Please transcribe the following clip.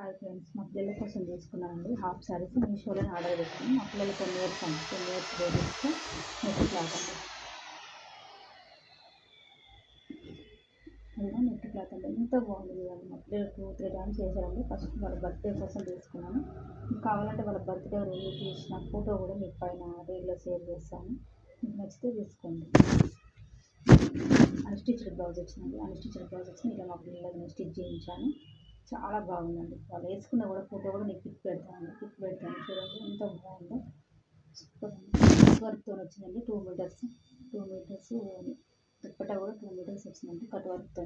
Hi friends, మా పిల్లల కోసం తీసుకున్నానండి హాఫ్ శారీస్ మీషోలోనే ఆర్డర్ పెట్టాను. మా పిల్లలు 10 ఇయర్స్ అండి, 10 ఇయర్స్ బేబీస్కి నెట్ క్లాత్ అండి. అదిగా నెట్ క్లాత్ అండి, ఎంత బాగుంది కదండి. మా పిల్లలు 2-3 టైమ్స్ చేశారండి. ఫస్ట్ వాళ్ళ బర్త్డే కోసం తీసుకున్నాను. మీకు కావాలంటే వాళ్ళ బర్త్డే రోజు తీసిన ఫోటో కూడా మీకు పైన రీల్లో షేర్ చేస్తాను. మీకు నచ్చితే తీసుకోండి. అన్స్టిచ్డ్ బ్లౌజ్ వచ్చిందండి. అన్స్టిచ్డ్ బ్లౌజ్ వచ్చి ఇలా మా పిల్లలకి నేను స్టిచ్ చేయించాను. చాలా బాగుందండి. వాళ్ళు వేసుకున్న కూడా ఫోటో కూడా మీకు పిక్ పెడతాను చూడండి ఎంత బాగుందో. సూపర్ వర్క్తో వచ్చిందండి. 2 మీటర్స్ దుప్పటా కూడా 2 మీటర్స్ వచ్చిందండి కట్ వర్క్తో.